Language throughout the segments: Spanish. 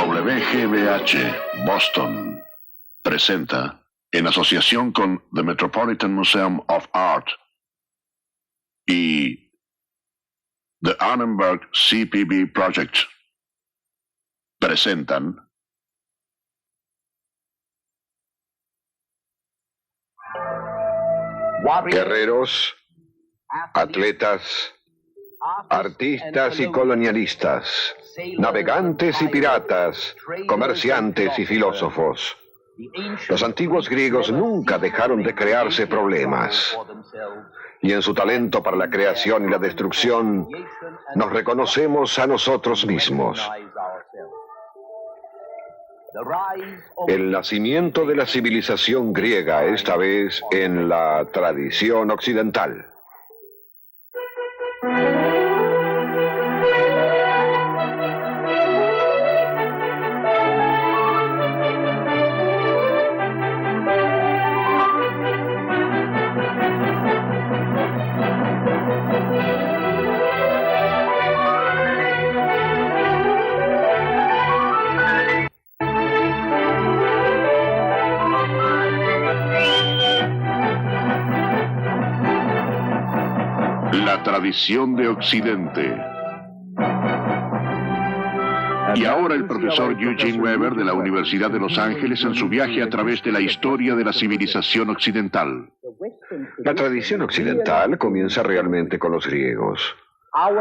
WGBH Boston presenta, en asociación con The Metropolitan Museum of Art y The Annenberg CPB Project, presentan guerreros, atletas, artistas y colonialistas, navegantes y piratas, comerciantes y filósofos. Los antiguos griegos nunca dejaron de crearse problemas. Y en su talento para la creación y la destrucción, nos reconocemos a nosotros mismos. El nacimiento de la civilización griega, esta vez en la tradición occidental. La tradición de Occidente. Y ahora el profesor Eugene Weber de la Universidad de Los Ángeles en su viaje a través de la historia de la civilización occidental. La tradición occidental comienza realmente con los griegos.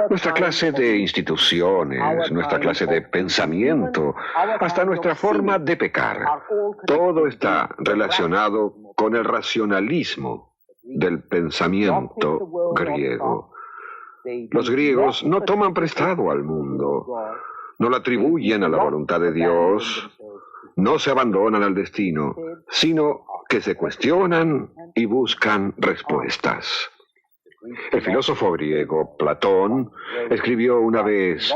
Nuestra clase de instituciones, nuestra clase de pensamiento, hasta nuestra forma de pecar, todo está relacionado con el racionalismo del pensamiento griego. Los griegos no toman prestado al mundo, no lo atribuyen a la voluntad de Dios, no se abandonan al destino, sino que se cuestionan y buscan respuestas. El filósofo griego Platón escribió una vez: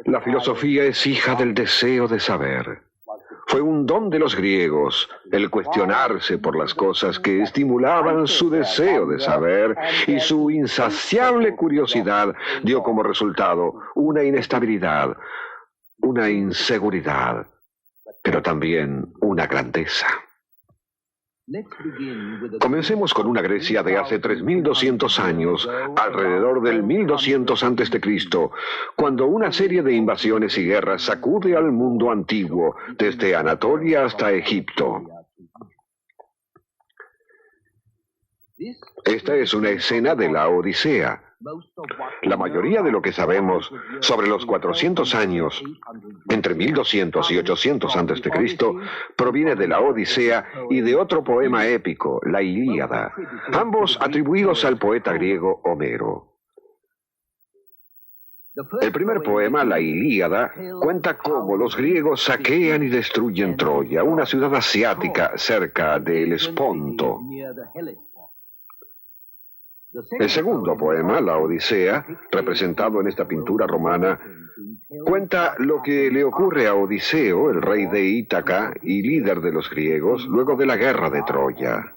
la filosofía es hija del deseo de saber. Fue un don de los griegos el cuestionarse por las cosas que estimulaban su deseo de saber, y su insaciable curiosidad dio como resultado una inestabilidad, una inseguridad, pero también una grandeza. Comencemos con una Grecia de hace 3200 años, alrededor del 1200 a.C., cuando una serie de invasiones y guerras sacude al mundo antiguo, desde Anatolia hasta Egipto. Esta es una escena de la Odisea. La mayoría de lo que sabemos sobre los 400 años, entre 1200 y 800 a.C., proviene de la Odisea y de otro poema épico, la Ilíada, ambos atribuidos al poeta griego Homero. El primer poema, la Ilíada, cuenta cómo los griegos saquean y destruyen Troya, una ciudad asiática cerca del Helesponto. El segundo poema, la Odisea, representado en esta pintura romana, cuenta lo que le ocurre a Odiseo, el rey de Ítaca y líder de los griegos, luego de la guerra de Troya.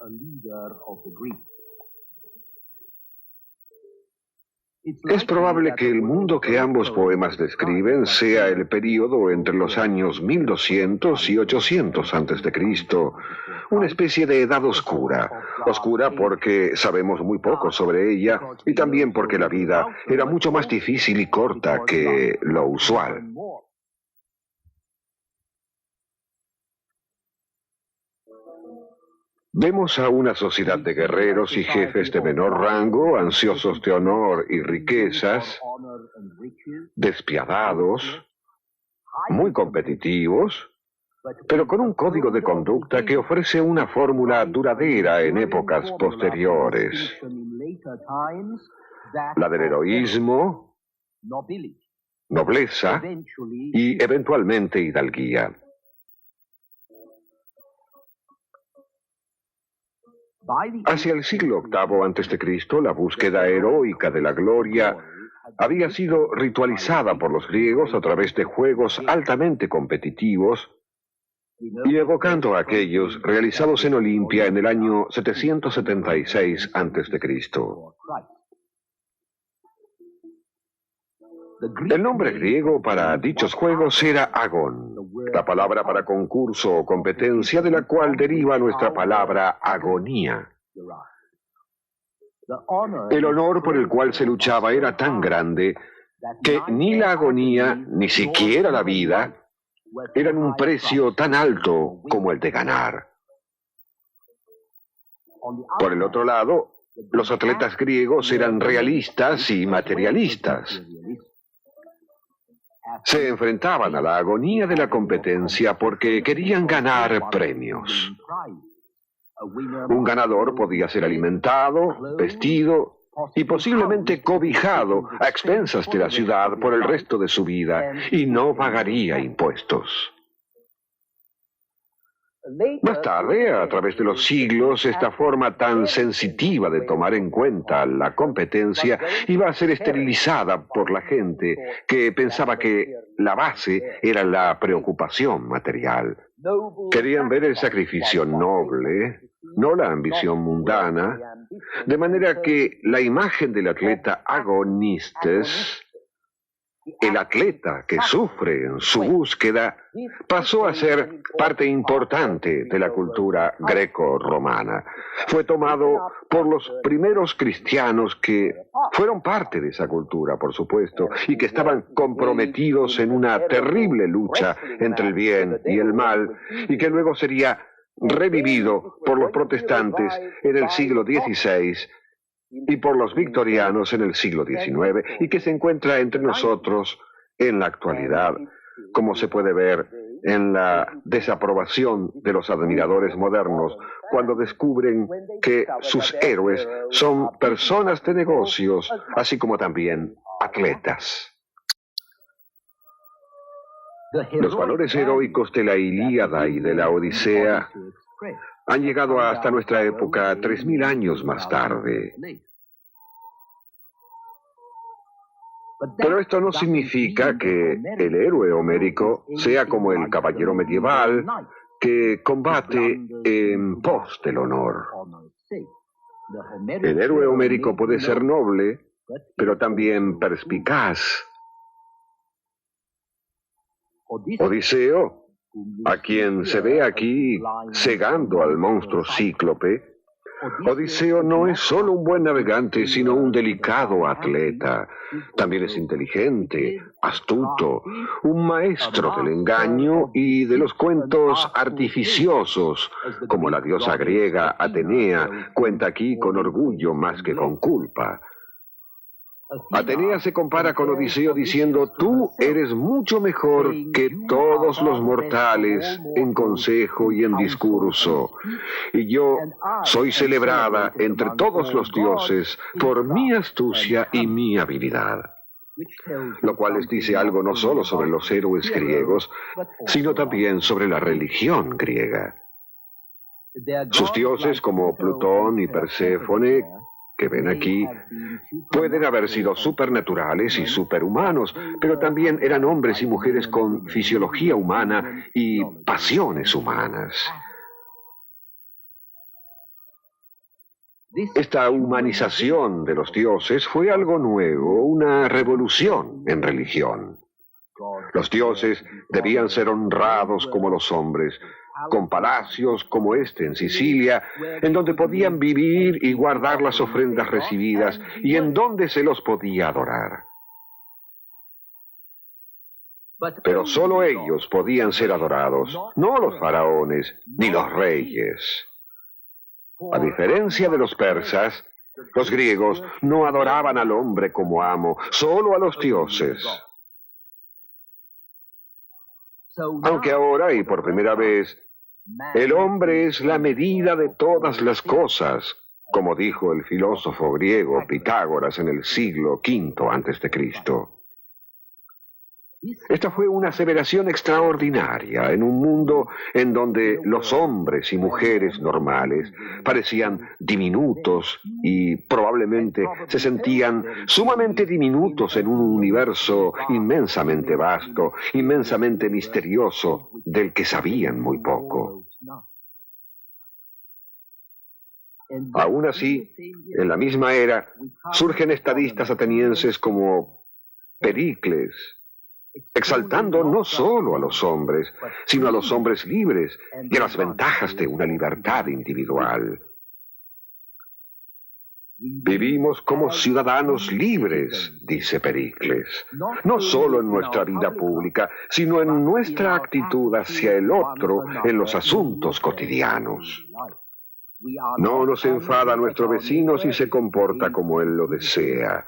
Es probable que el mundo que ambos poemas describen sea el período entre los años 1200 y 800 a.C., una especie de edad oscura. Oscura porque sabemos muy poco sobre ella y también porque la vida era mucho más difícil y corta que lo usual. Vemos a una sociedad de guerreros y jefes de menor rango, ansiosos de honor y riquezas, despiadados, muy competitivos, pero con un código de conducta que ofrece una fórmula duradera en épocas posteriores: la del heroísmo, nobleza y eventualmente hidalguía. Hacia el siglo VIII a.C., la búsqueda heroica de la gloria había sido ritualizada por los griegos a través de juegos altamente competitivos y evocando a aquellos realizados en Olimpia en el año 776 a.C. El nombre griego para dichos juegos era agón, la palabra para concurso o competencia de la cual deriva nuestra palabra agonía. El honor por el cual se luchaba era tan grande que ni la agonía, ni siquiera la vida, eran un precio tan alto como el de ganar. Por el otro lado, los atletas griegos eran realistas y materialistas. Se enfrentaban a la agonía de la competencia porque querían ganar premios. Un ganador podía ser alimentado, vestido y posiblemente cobijado a expensas de la ciudad por el resto de su vida y no pagaría impuestos. Más tarde, a través de los siglos, esta forma tan sensitiva de tomar en cuenta la competencia iba a ser esterilizada por la gente que pensaba que la base era la preocupación material. Querían ver el sacrificio noble, no la ambición mundana, de manera que la imagen del atleta agonistes, el atleta que sufre en su búsqueda, pasó a ser parte importante de la cultura greco-romana. Fue tomado por los primeros cristianos que fueron parte de esa cultura, por supuesto, y que estaban comprometidos en una terrible lucha entre el bien y el mal, y que luego sería revivido por los protestantes en el siglo XVI y por los victorianos en el siglo XIX, y que se encuentra entre nosotros en la actualidad, como se puede ver en la desaprobación de los admiradores modernos cuando descubren que sus héroes son personas de negocios, así como también atletas. Los valores heroicos de la Ilíada y de la Odisea han llegado hasta nuestra época 3000 años más tarde. Pero esto no significa que el héroe homérico sea como el caballero medieval que combate en pos del honor. El héroe homérico puede ser noble, pero también perspicaz. Odiseo, a quien se ve aquí cegando al monstruo cíclope, Odiseo no es solo un buen navegante, sino un delicado atleta. También es inteligente, astuto, un maestro del engaño y de los cuentos artificiosos, como la diosa griega Atenea cuenta aquí con orgullo más que con culpa. Atenea se compara con Odiseo diciendo: tú eres mucho mejor que todos los mortales en consejo y en discurso, y yo soy celebrada entre todos los dioses por mi astucia y mi habilidad. Lo cual les dice algo no solo sobre los héroes griegos, sino también sobre la religión griega. Sus dioses como Plutón y Perséfone, que ven aquí, pueden haber sido supernaturales y superhumanos, pero también eran hombres y mujeres con fisiología humana y pasiones humanas. Esta humanización de los dioses fue algo nuevo, una revolución en religión. Los dioses debían ser honrados como los hombres, con palacios como este en Sicilia, en donde podían vivir y guardar las ofrendas recibidas y en donde se los podía adorar. Pero solo ellos podían ser adorados, no los faraones ni los reyes. A diferencia de los persas, los griegos no adoraban al hombre como amo, solo a los dioses. Aunque ahora, y por primera vez, el hombre es la medida de todas las cosas, como dijo el filósofo griego Pitágoras en el siglo V a.C. Esta fue una aseveración extraordinaria en un mundo en donde los hombres y mujeres normales parecían diminutos y probablemente se sentían sumamente diminutos en un universo inmensamente vasto, inmensamente misterioso, del que sabían muy poco. Aún así, en la misma era, surgen estadistas atenienses como Pericles, exaltando no solo a los hombres, sino a los hombres libres y a las ventajas de una libertad individual. Vivimos como ciudadanos libres, dice Pericles, no solo en nuestra vida pública, sino en nuestra actitud hacia el otro en los asuntos cotidianos. No nos enfada a nuestro vecino si se comporta como él lo desea.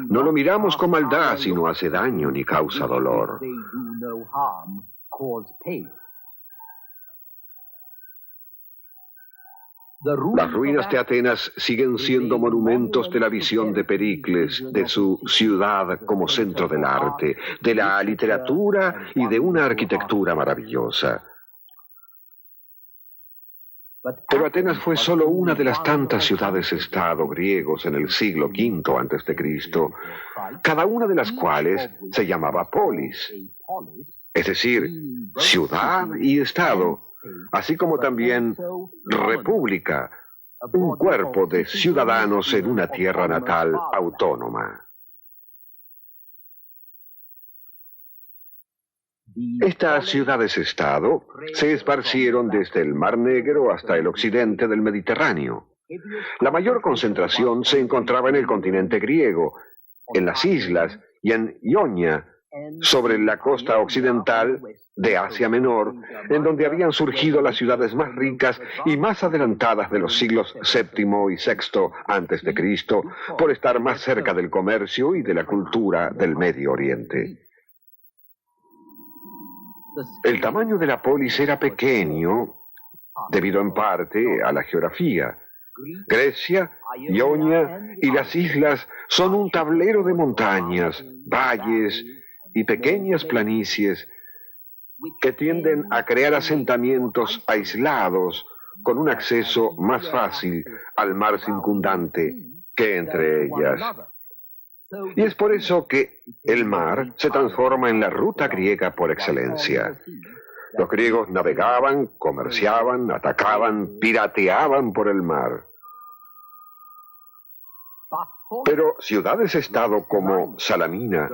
No lo miramos con maldad si no hace daño ni causa dolor. Las ruinas de Atenas siguen siendo monumentos de la visión de Pericles, de su ciudad como centro del arte, de la literatura y de una arquitectura maravillosa. Pero Atenas fue solo una de las tantas ciudades-estado griegos en el siglo V a.C., cada una de las cuales se llamaba polis, es decir, ciudad y estado, así como también república, un cuerpo de ciudadanos en una tierra natal autónoma. Estas ciudades-estado se esparcieron desde el Mar Negro hasta el occidente del Mediterráneo. La mayor concentración se encontraba en el continente griego, en las islas y en Ionia, sobre la costa occidental de Asia Menor, en donde habían surgido las ciudades más ricas y más adelantadas de los siglos VII y VI a.C., por estar más cerca del comercio y de la cultura del Medio Oriente. El tamaño de la polis era pequeño, debido en parte a la geografía. Grecia, Ionia y las islas son un tablero de montañas, valles y pequeñas planicies que tienden a crear asentamientos aislados con un acceso más fácil al mar circundante que entre ellas. Y es por eso que el mar se transforma en la ruta griega por excelencia. Los griegos navegaban, comerciaban, atacaban, pirateaban por el mar. Pero ciudades-estado como Salamina,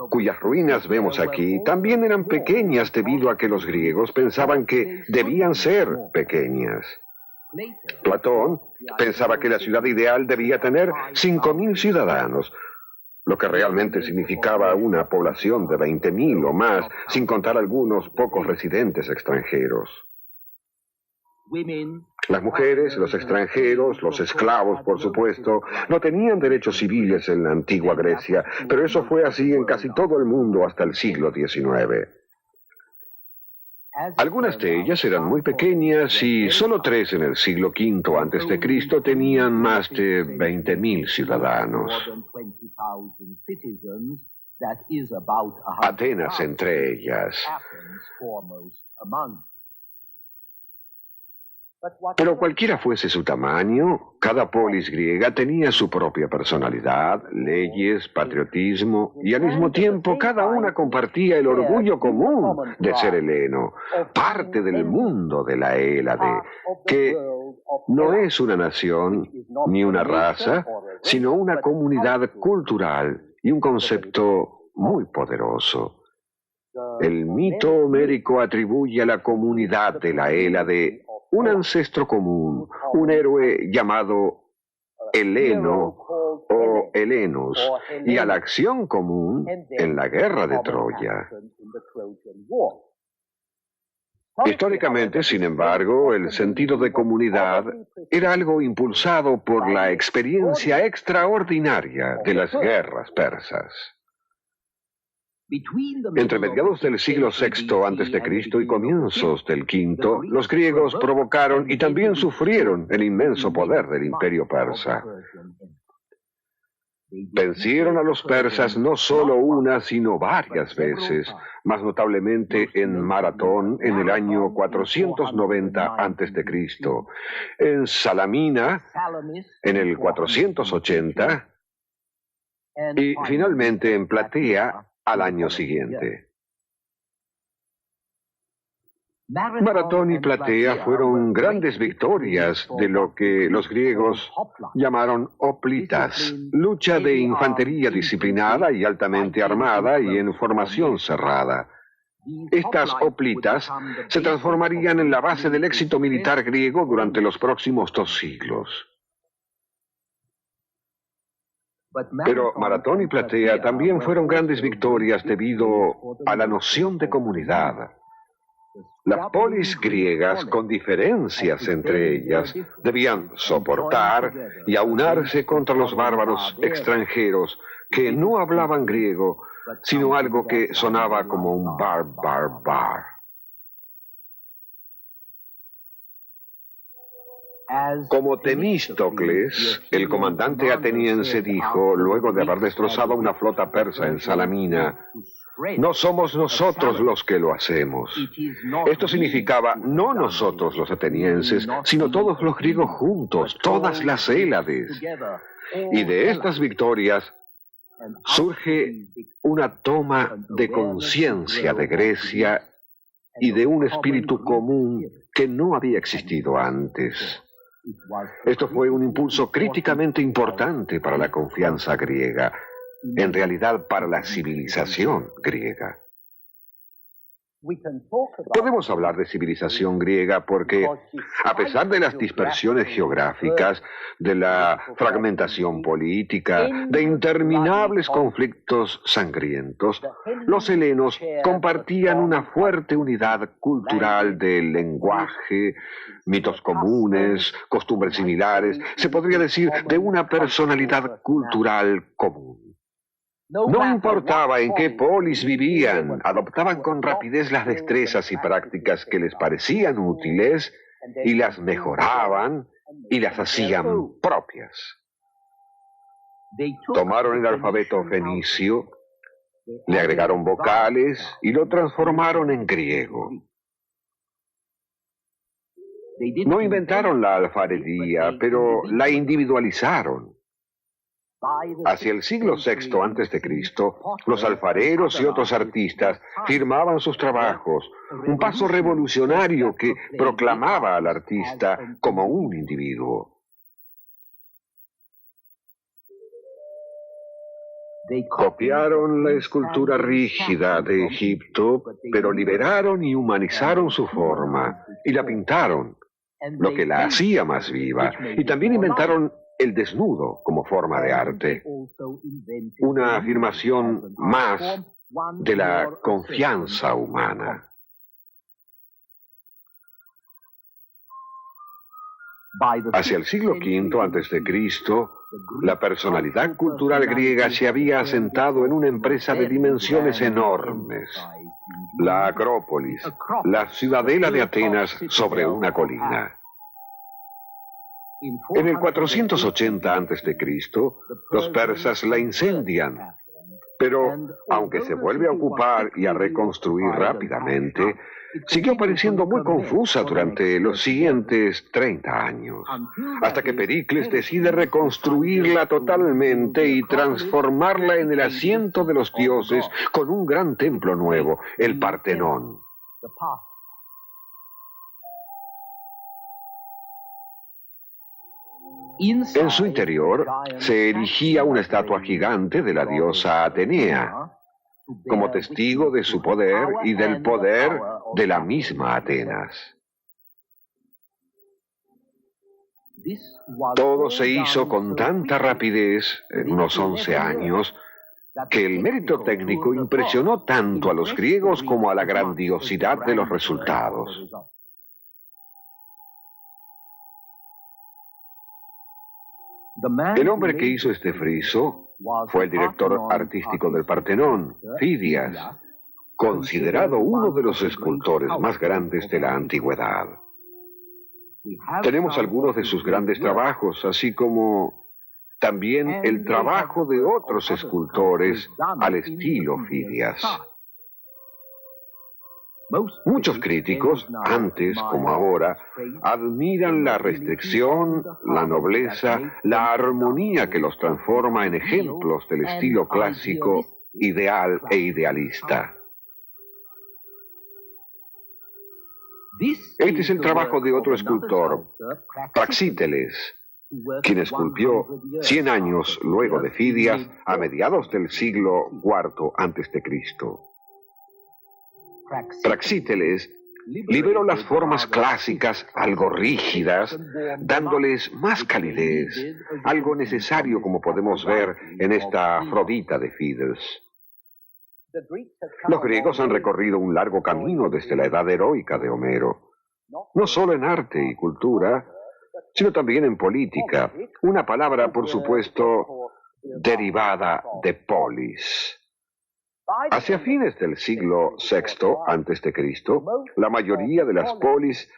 cuyas ruinas vemos aquí, también eran pequeñas debido a que los griegos pensaban que debían ser pequeñas. Platón pensaba que la ciudad ideal debía tener 5.000 ciudadanos, lo que realmente significaba una población de 20.000 o más, sin contar algunos pocos residentes extranjeros. Las mujeres, los extranjeros, los esclavos, por supuesto, no tenían derechos civiles en la antigua Grecia, pero eso fue así en casi todo el mundo hasta el siglo XIX. Algunas de ellas eran muy pequeñas y solo 3 en el siglo V a.C. tenían más de 20.000 ciudadanos. Atenas entre ellas. Pero cualquiera fuese su tamaño, cada polis griega tenía su propia personalidad, leyes, patriotismo, y al mismo tiempo cada una compartía el orgullo común de ser heleno, parte del mundo de la Hélade, que no es una nación ni una raza, sino una comunidad cultural y un concepto muy poderoso. El mito homérico atribuye a la comunidad de la Hélade un ancestro común, un héroe llamado Heleno o Helenos, y a la acción común en la guerra de Troya. Históricamente, sin embargo, el sentido de comunidad era algo impulsado por la experiencia extraordinaria de las guerras persas. Entre mediados del siglo VI a.C. y comienzos del V, los griegos provocaron y también sufrieron el inmenso poder del imperio persa. Vencieron a los persas no solo una, sino varias veces, más notablemente en Maratón en el año 490 a.C., en Salamina en el 480 y finalmente en Platea al año siguiente. Maratón y Platea fueron grandes victorias de lo que los griegos llamaron hoplitas, lucha de infantería disciplinada y altamente armada y en formación cerrada. Estas hoplitas se transformarían en la base del éxito militar griego durante los próximos 2 siglos. Pero Maratón y Platea también fueron grandes victorias debido a la noción de comunidad. Las polis griegas, con diferencias entre ellas, debían soportar y aunarse contra los bárbaros extranjeros que no hablaban griego, sino algo que sonaba como un bar. Como Temístocles, el comandante ateniense dijo, luego de haber destrozado una flota persa en Salamina, no somos nosotros los que lo hacemos. Esto significaba no nosotros los atenienses, sino todos los griegos juntos, todas las Hélades. Y de estas victorias surge una toma de conciencia de Grecia y de un espíritu común que no había existido antes. Esto fue un impulso críticamente importante para la confianza griega, en realidad para la civilización griega. Podemos hablar de civilización griega porque, a pesar de las dispersiones geográficas, de la fragmentación política, de interminables conflictos sangrientos, los helenos compartían una fuerte unidad cultural del lenguaje, mitos comunes, costumbres similares, se podría decir de una personalidad cultural común. No importaba en qué polis vivían, adoptaban con rapidez las destrezas y prácticas que les parecían útiles y las mejoraban y las hacían propias. Tomaron el alfabeto fenicio, le agregaron vocales y lo transformaron en griego. No inventaron la alfarería, pero la individualizaron. Hacia el siglo VI a.C., los alfareros y otros artistas firmaban sus trabajos, un paso revolucionario que proclamaba al artista como un individuo. Copiaron la escultura rígida de Egipto, pero liberaron y humanizaron su forma, y la pintaron, lo que la hacía más viva, y también inventaron el desnudo como forma de arte, una afirmación más de la confianza humana. Hacia el siglo V a.C., la personalidad cultural griega se había asentado en una empresa de dimensiones enormes, la Acrópolis, la ciudadela de Atenas sobre una colina. En el 480 a.C., los persas la incendian, pero aunque se vuelve a ocupar y a reconstruir rápidamente, siguió pareciendo muy confusa durante los siguientes 30 años, hasta que Pericles decide reconstruirla totalmente y transformarla en el asiento de los dioses con un gran templo nuevo, el Partenón. En su interior se erigía una estatua gigante de la diosa Atenea, como testigo de su poder y del poder de la misma Atenas. Todo se hizo con tanta rapidez, en unos 11 años, que el mérito técnico impresionó tanto a los griegos como a la grandiosidad de los resultados. El hombre que hizo este friso fue el director artístico del Partenón, Fidias, considerado uno de los escultores más grandes de la antigüedad. Tenemos algunos de sus grandes trabajos, así como también el trabajo de otros escultores al estilo Fidias. Muchos críticos, antes como ahora, admiran la restricción, la nobleza, la armonía que los transforma en ejemplos del estilo clásico, ideal e idealista. Este es el trabajo de otro escultor, Praxíteles, quien esculpió 100 años luego de Fidias, a mediados del siglo IV a.C. Praxíteles liberó las formas clásicas algo rígidas, dándoles más calidez, algo necesario como podemos ver en esta Afrodita de Fides. Los griegos han recorrido un largo camino desde la edad heroica de Homero, no solo en arte y cultura, sino también en política, una palabra, por supuesto, derivada de polis. Hacia fines del siglo VI a.C., la mayoría de las polis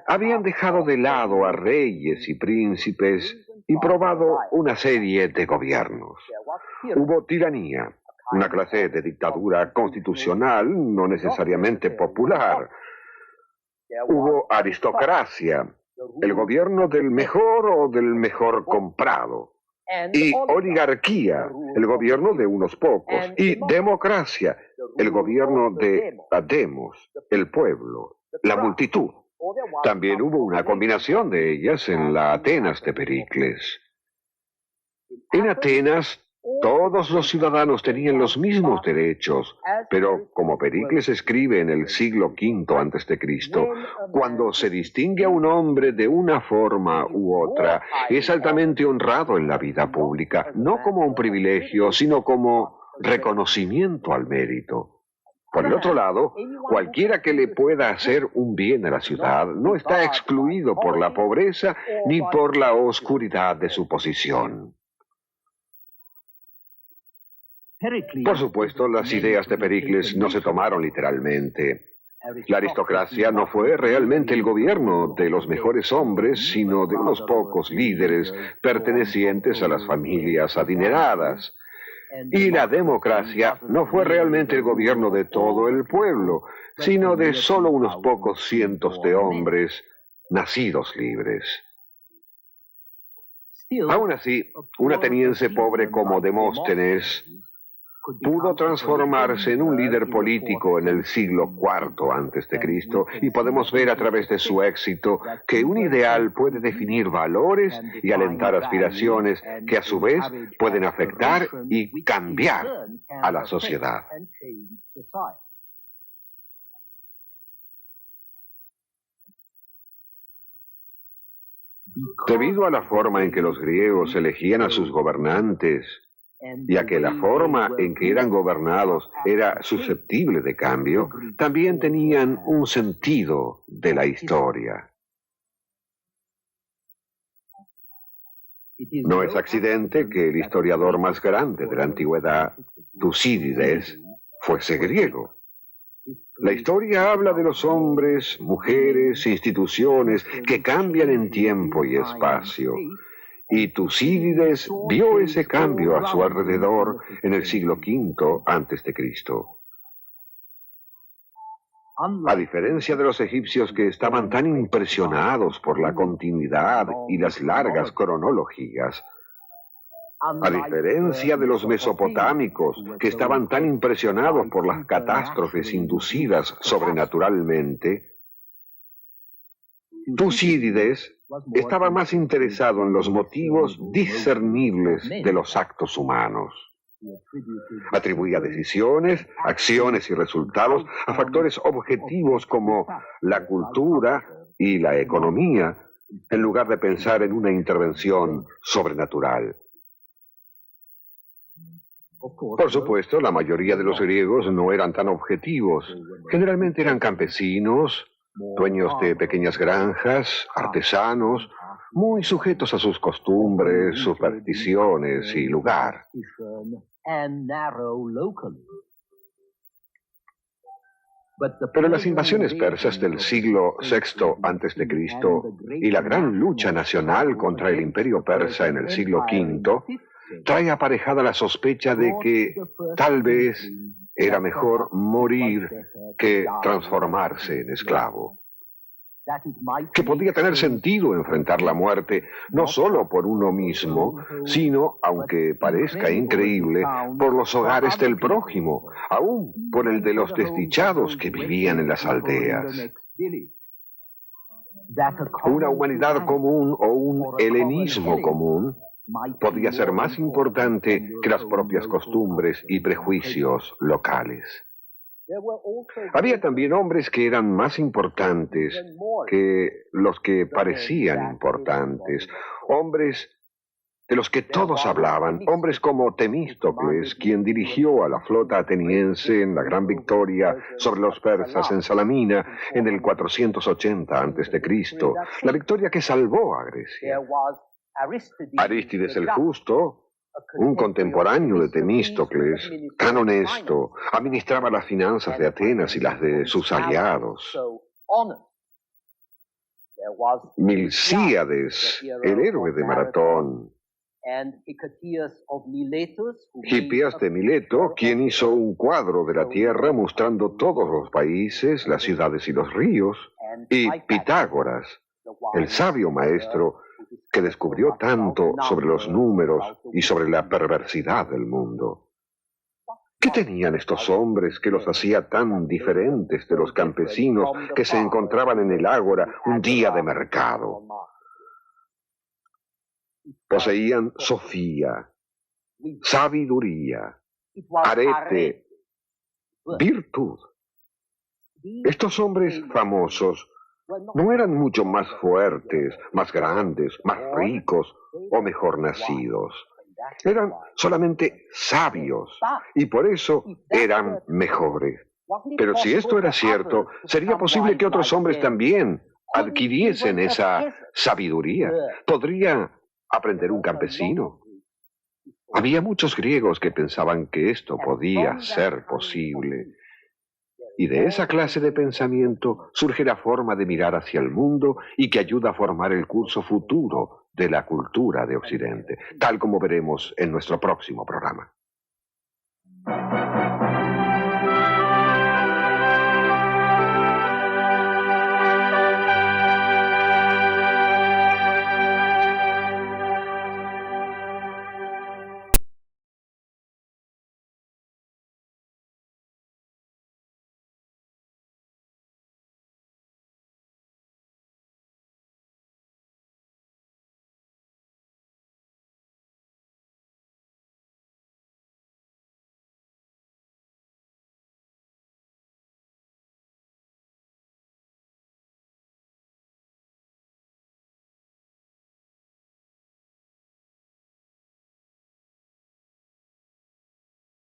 habían dejado de lado a reyes y príncipes y probado una serie de gobiernos. Hubo tiranía, una clase de dictadura constitucional, no necesariamente popular. Hubo aristocracia, el gobierno del mejor o del mejor comprado. Y oligarquía, el gobierno de unos pocos. Y democracia, el gobierno de demos, el pueblo, la multitud. También hubo una combinación de ellas en la Atenas de Pericles. En Atenas, todos los ciudadanos tenían los mismos derechos, pero como Pericles escribe en el siglo V a.C., cuando se distingue a un hombre de una forma u otra, es altamente honrado en la vida pública, no como un privilegio, sino como reconocimiento al mérito. Por el otro lado, cualquiera que le pueda hacer un bien a la ciudad no está excluido por la pobreza ni por la oscuridad de su posición. Por supuesto, las ideas de Pericles no se tomaron literalmente. La aristocracia no fue realmente el gobierno de los mejores hombres, sino de unos pocos líderes pertenecientes a las familias adineradas. Y la democracia no fue realmente el gobierno de todo el pueblo, sino de solo unos pocos cientos de hombres nacidos libres. Aún así, un ateniense pobre como Demóstenes pudo transformarse en un líder político en el siglo IV a.C. y podemos ver a través de su éxito que un ideal puede definir valores y alentar aspiraciones que a su vez pueden afectar y cambiar a la sociedad. Debido a la forma en que los griegos elegían a sus gobernantes, y a que la forma en que eran gobernados era susceptible de cambio, también tenían un sentido de la historia. No es accidente que el historiador más grande de la antigüedad, Tucídides, fuese griego. La historia habla de los hombres, mujeres, instituciones que cambian en tiempo y espacio. Y Tucídides vio ese cambio a su alrededor en el siglo V a.C. A diferencia de los egipcios que estaban tan impresionados por la continuidad y las largas cronologías, a diferencia de los mesopotámicos que estaban tan impresionados por las catástrofes inducidas sobrenaturalmente, Tucídides estaba más interesado en los motivos discernibles de los actos humanos. Atribuía decisiones, acciones y resultados a factores objetivos como la cultura y la economía, en lugar de pensar en una intervención sobrenatural. Por supuesto, la mayoría de los griegos no eran tan objetivos. Generalmente eran campesinos, dueños de pequeñas granjas, artesanos, muy sujetos a sus costumbres, supersticiones y lugar. Pero las invasiones persas del siglo VI a.C. y la gran lucha nacional contra el imperio persa en el siglo V trae aparejada la sospecha de que tal vez era mejor morir que transformarse en esclavo. Que podía tener sentido enfrentar la muerte no solo por uno mismo, sino, aunque parezca increíble, por los hogares del prójimo, aún por el de los desdichados que vivían en las aldeas. Una humanidad común o un helenismo común podía ser más importante que las propias costumbres y prejuicios locales. Había también hombres que eran más importantes que los que parecían importantes, hombres de los que todos hablaban, hombres como Temístocles, quien dirigió a la flota ateniense en la gran victoria sobre los persas en Salamina en el 480 a.C., la victoria que salvó a Grecia. Arístides el Justo, un contemporáneo de Temístocles, tan honesto, administraba las finanzas de Atenas y las de sus aliados. Milcíades, el héroe de Maratón. Hipias de Mileto, quien hizo un cuadro de la tierra mostrando todos los países, las ciudades y los ríos. Y Pitágoras, el sabio maestro que descubrió tanto sobre los números y sobre la perversidad del mundo. ¿Qué tenían estos hombres que los hacía tan diferentes de los campesinos que se encontraban en el ágora un día de mercado? Poseían sofía, sabiduría, arete, virtud. Estos hombres famosos no eran mucho más fuertes, más grandes, más ricos o mejor nacidos. Eran solamente sabios y por eso eran mejores. Pero si esto era cierto, sería posible que otros hombres también adquiriesen esa sabiduría. ¿Podría aprender un campesino? Había muchos griegos que pensaban que esto podía ser posible. Y de esa clase de pensamiento surge la forma de mirar hacia el mundo y que ayuda a formar el curso futuro de la cultura de Occidente, tal como veremos en nuestro próximo programa.